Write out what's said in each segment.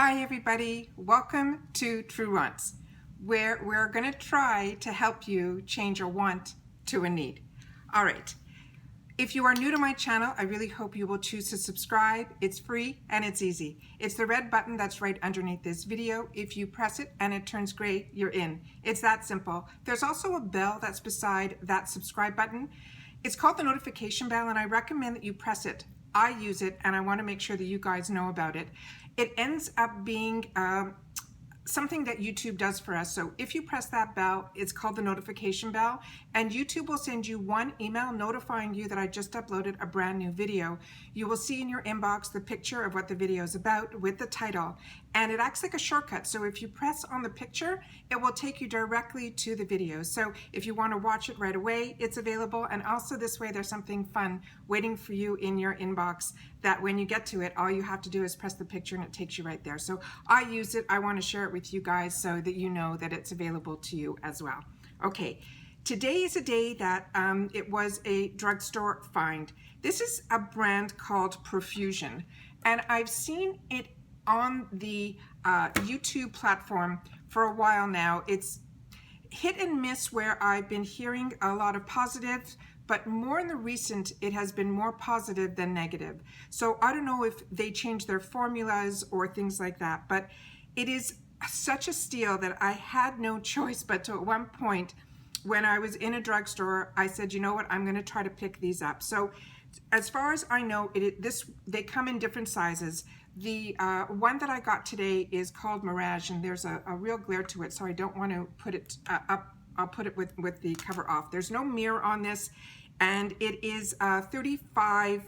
Hi everybody, welcome to True Wants, where we're going to try to help you change a want to a need. All right, if you are new to my channel, I really hope you will choose to subscribe. It's free and it's easy. It's the red button that's right underneath this video. If you press it and it turns gray, you're in. It's that simple. There's also a bell that's beside that subscribe button. It's called the notification bell, and I recommend that you press it. I use it and I want to make sure that you guys know about it. It ends up being something that YouTube does for us. So if you press that bell, it's called the notification bell, and YouTube will send you one email notifying you that I just uploaded a brand new video. You will see in your inbox the picture of what the video is about with the title, and it acts like a shortcut. So if you press on the picture, it will take you directly to the video. So if you want to watch it right away, it's available, and also this way there's something fun waiting for you in your inbox that when you get to it, all you have to do is press the picture and it takes you right there. So I use it. I want to share it with you guys so that you know that it's available to you as well. Okay, today is a day that it was a drugstore find. This is a brand called Profusion, and I've seen it on the YouTube platform for a while now. It's hit and miss where I've been hearing a lot of positives, but more in the recent, it has been more positive than negative. So I don't know if they changed their formulas or things like that, but it is such a steal that I had no choice but to, at one point when I was in a drugstore, I said, you know what, I'm gonna try to pick these up. So as far as I know, they come in different sizes. The one that I got today is called MIRAGE, and there's a real glare to it, so I don't want to put it up. I'll put it with the cover off. There's no mirror on this, and it is 35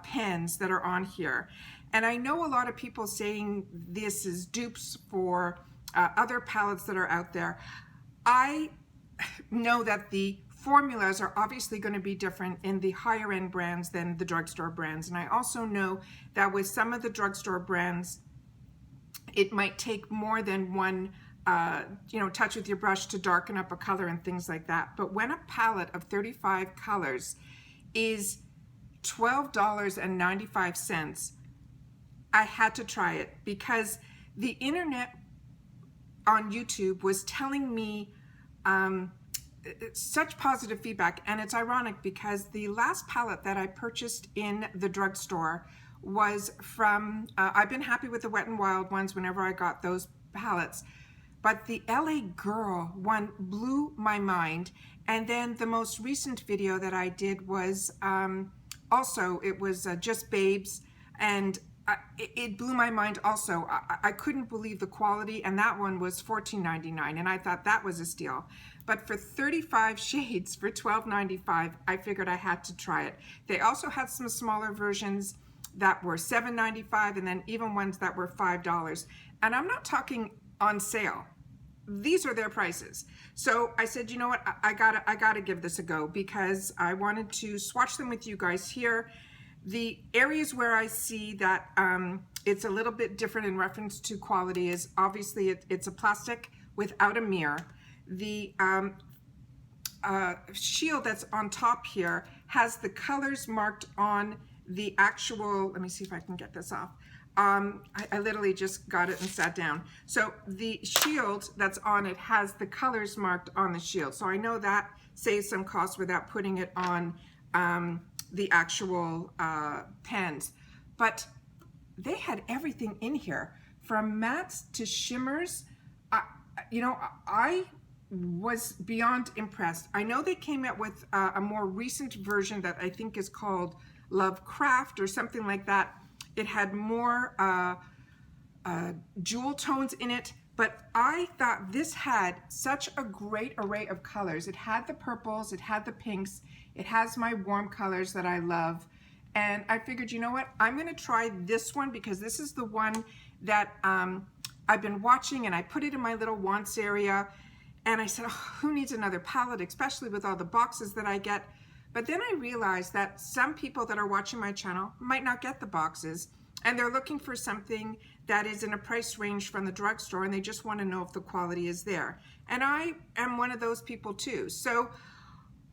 pens that are on here. And I know a lot of people saying this is dupes for other palettes that are out there. I know that the formulas are obviously going to be different in the higher end brands than the drugstore brands. And I also know that with some of the drugstore brands, it might take more than one touch with your brush to darken up a color and things like that. But when a palette of 35 colors is $12.95, I had to try it because the internet on YouTube was telling me such positive feedback. And it's ironic because the last palette that I purchased in the drugstore was from, I've been happy with the Wet n Wild ones whenever I got those palettes, but the LA Girl one blew my mind. And then the most recent video that I did was just Babes, and it blew my mind also. I couldn't believe the quality, and that one was $14.99, and I thought that was a steal. But for 35 shades for $12.95, I figured I had to try it. They also had some smaller versions that were $7.95, and then even ones that were $5. And I'm not talking on sale. These are their prices. So I said, you know what, I gotta give this a go because I wanted to swatch them with you guys here. The areas where I see that it's a little bit different in reference to quality is obviously it's a plastic without a mirror. The shield that's on top here has the colors marked on the actual, let me see if I can get this off. I literally just got it and sat down. So the shield that's on it has the colors marked on the shield. So I know that saves some cost without putting it on the actual pens. But they had everything in here, from mattes to shimmers. I was beyond impressed. I know they came out with a more recent version that I think is called Love Craft or something like that. It had more jewel tones in it, but I thought this had such a great array of colors. It had the purples, it had the pinks, it has my warm colors that I love. And I figured, you know what, I'm gonna try this one because this is the one that I've been watching, and I put it in my little wants area. And I said, oh, who needs another palette, especially with all the boxes that I get? But then I realized that some people that are watching my channel might not get the boxes, and they're looking for something that is in a price range from the drugstore, and they just want to know if the quality is there. And I am one of those people too. So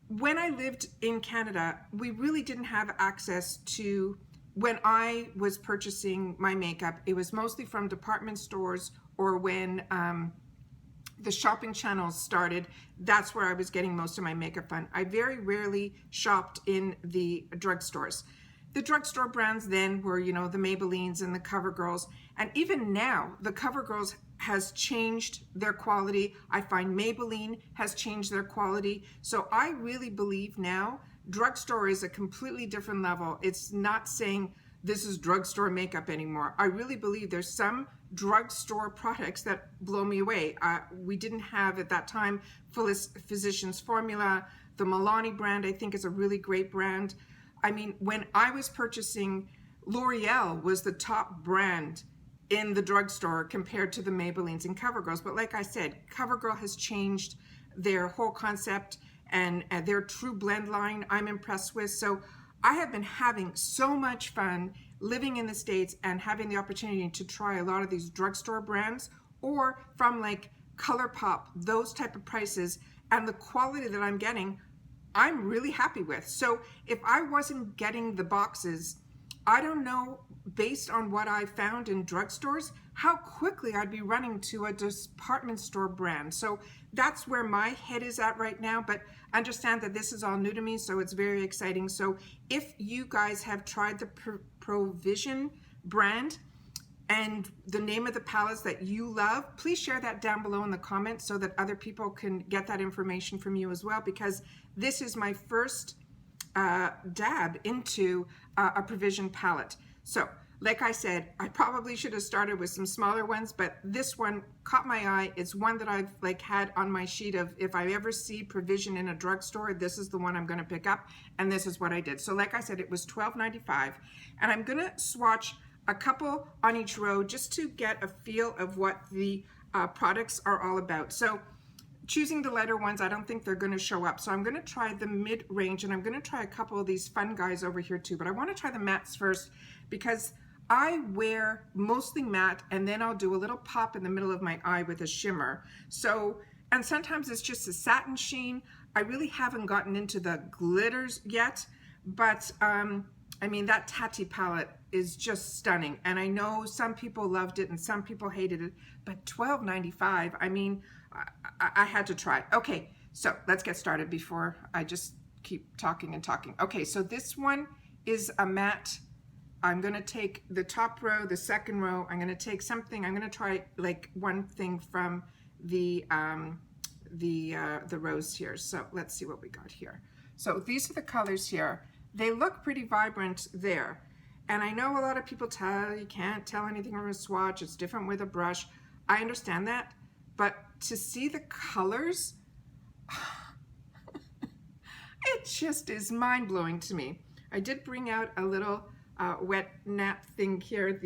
when I lived in Canada, we really didn't have access to when I was purchasing my makeup, it was mostly from department stores, or when the shopping channels started, that's where I was getting most of my makeup from. I very rarely shopped in the drugstores. The drugstore brands then were, you know, the Maybellines and the CoverGirls. And even now, the CoverGirls has changed their quality. I find Maybelline has changed their quality. So I really believe now drugstore is a completely different level. It's not saying this is drugstore makeup anymore. I really believe there's some drugstore products that blow me away. We didn't have at that time Physicians Formula. The Milani brand, I think, is a really great brand. I mean, when I was purchasing, L'Oreal was the top brand in the drugstore compared to the Maybellines and CoverGirls. But like I said, CoverGirl has changed their whole concept, and their True Blend line I'm impressed with. So I have been having so much fun living in the States and having the opportunity to try a lot of these drugstore brands, or from like ColourPop, those type of prices, and the quality that I'm getting, I'm really happy with. So if I wasn't getting the boxes, I don't know, based on what I found in drugstores, how quickly I'd be running to a department store brand. So that's where my head is at right now, but understand that this is all new to me, so it's very exciting. So if you guys have tried the Profusion brand and the name of the palettes that you love, please share that down below in the comments so that other people can get that information from you as well, because this is my first dab into a Profusion palette. So like I said, I probably should have started with some smaller ones, but this one caught my eye. It's one that I've like had on my sheet of, if I ever see Profusion in a drugstore, this is the one I'm going to pick up, and this is what I did. So like I said, it was $12.95, and I'm going to swatch a couple on each row just to get a feel of what the products are all about. So choosing the lighter ones, I don't think they're going to show up. So I'm going to try the mid-range, and I'm going to try a couple of these fun guys over here too. But I want to try the mattes first, because I wear mostly matte, and then I'll do a little pop in the middle of my eye with a shimmer. So, and sometimes it's just a satin sheen. I really haven't gotten into the glitters yet, but I mean, that Tati palette is just stunning. And I know some people loved it and some people hated it, but $12.95, I mean, I had to try. Okay, so let's get started before I just keep talking and talking. Okay, so this one is a matte. I'm gonna take the top row, the second row. I'm gonna take something. I'm gonna try like one thing from the rows here. So let's see what we got here. So these are the colors here. They look pretty vibrant there. And I know a lot of people tell you can't tell anything from a swatch. It's different with a brush. I understand that, but to see the colors, it just is mind-blowing to me. I did bring out a little wet nap thing here,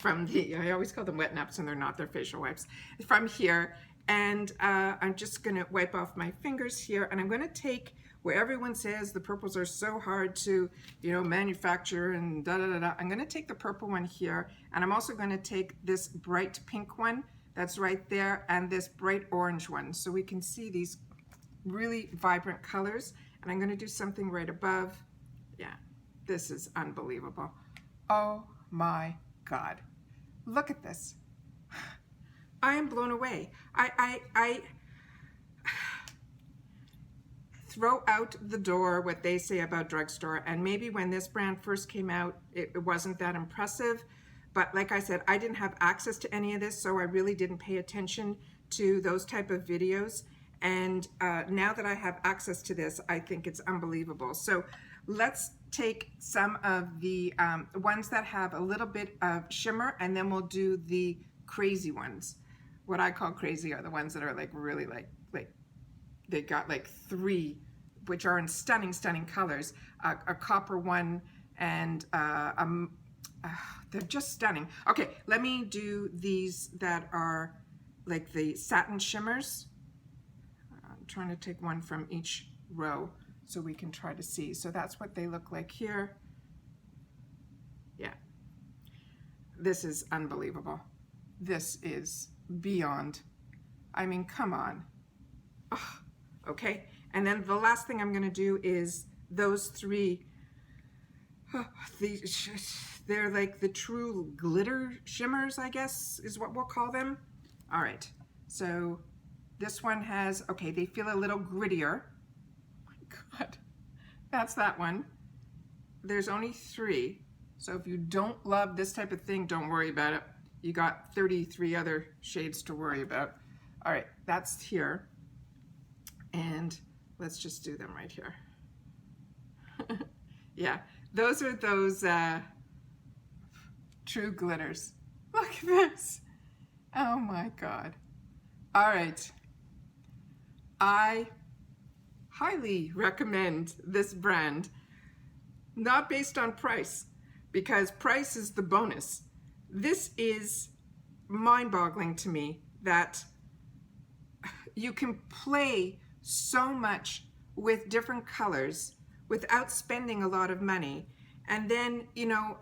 I always call them wet naps and they're not, they're facial wipes, from here. And I'm just gonna wipe off my fingers here, and I'm gonna take where everyone says the purples are so hard to, you know, manufacture and da-da-da-da. I'm gonna take the purple one here, and I'm also gonna take this bright pink one that's right there, and this bright orange one, so we can see these really vibrant colors. And I'm gonna do something right above. Yeah, this is unbelievable. Oh my God, look at this. I am blown away. I throw out the door what they say about drugstore, and maybe when this brand first came out, it wasn't that impressive. But like I said, I didn't have access to any of this, so I really didn't pay attention to those type of videos. And now that I have access to this, I think it's unbelievable. So let's take some of the ones that have a little bit of shimmer, and then we'll do the crazy ones. What I call crazy are the ones that are like really like they got like three, which are in stunning, stunning colors. A copper one, and they're just stunning. Okay, let me do these that are like the Satins Shimmers. I'm trying to take one from each row so we can try to see. So that's what they look like here. Yeah, this is unbelievable. This is beyond. I mean, come on. Oh, okay, and then the last thing I'm going to do is those three They're like the true glitter shimmers, I guess is what we'll call them. All right, so this one has, okay, they feel a little grittier. Oh my God, that's that one. There's only 3, so if you don't love this type of thing, don't worry about it. You got 33 other shades to worry about. All right, that's here, and let's just do them right here. Yeah, those are those true glitters. Look at this. Oh my God. All right. I highly recommend this brand, not based on price, because price is the bonus. This is mind-boggling to me that you can play so much with different colors without spending a lot of money. And then, you know,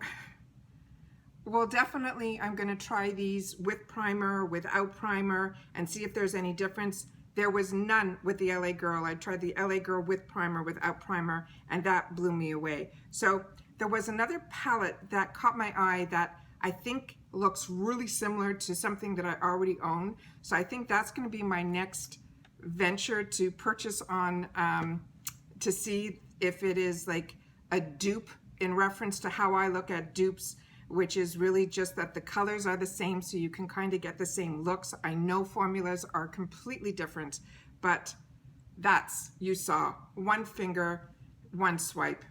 well, definitely I'm going to try these with primer, without primer, and see if there's any difference. There was none with the LA Girl. I tried the LA Girl with primer, without primer, and that blew me away. So there was another palette that caught my eye that I think looks really similar to something that I already own. So I think that's going to be my next venture to purchase on, to see if it is like a dupe in reference to how I look at dupes, which is really just that the colors are the same, so you can kind of get the same looks. I know formulas are completely different, but that's, you saw, one finger, one swipe.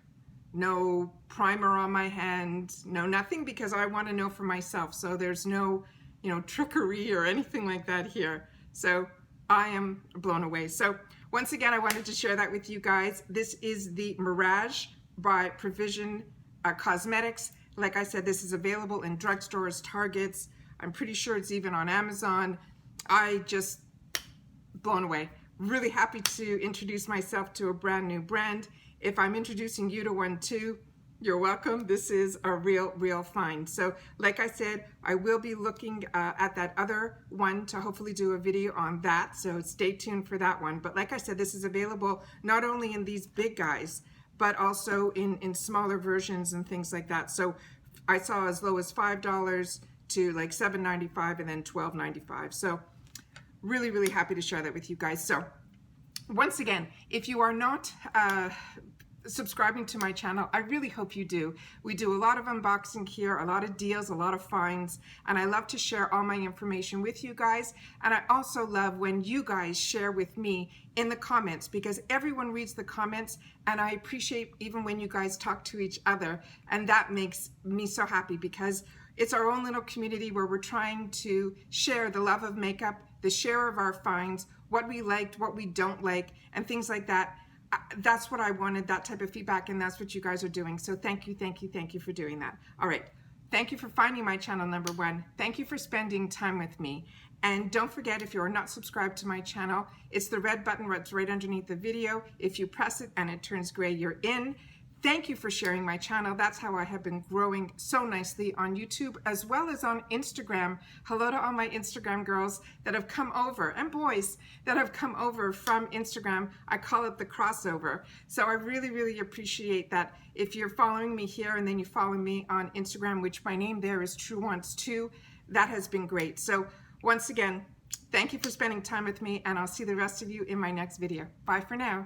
No primer on my hand, no nothing, because I want to know for myself. So there's no, you know, trickery or anything like that here. So I am blown away. So once again, I wanted to share that with you guys. This is the Mirage by Profusion Cosmetics. Like I said, this is available in drugstores, Targets. I'm pretty sure it's even on Amazon. I just blown away. Really happy to introduce myself to a brand new brand. If I'm introducing you to one too, you're welcome. This is a real find. So like I said, I will be looking at that other one to hopefully do a video on that. So stay tuned for that one. But like I said, this is available not only in these big guys, but also in smaller versions and things like that. So I saw as low as $5 to like $7.95 and then $12.95. So really happy to share that with you guys. So once again, if you are not subscribing to my channel, I really hope you do. We do a lot of unboxing here, a lot of deals, a lot of finds, and I love to share all my information with you guys. And I also love when you guys share with me in the comments, because everyone reads the comments, and I appreciate even when you guys talk to each other, and that makes me so happy, because it's our own little community where we're trying to share the love of makeup, the share of our finds, what we liked, what we don't like, and things like that. That's what I wanted, that type of feedback, and that's what you guys are doing. So thank you for doing that. All right, thank you for finding my channel, number one. Thank you for spending time with me. And don't forget, if you are not subscribed to my channel, it's the red button that's right underneath the video. If you press it and it turns gray, you're in. Thank you for sharing my channel. That's how I have been growing so nicely on YouTube as well as on Instagram. Hello to all my Instagram girls that have come over, and boys that have come over from Instagram. I call it the crossover. So I really appreciate that. If you're following me here and then you follow me on Instagram, which my name there is TrueWants2, that has been great. So once again, thank you for spending time with me, and I'll see the rest of you in my next video. Bye for now.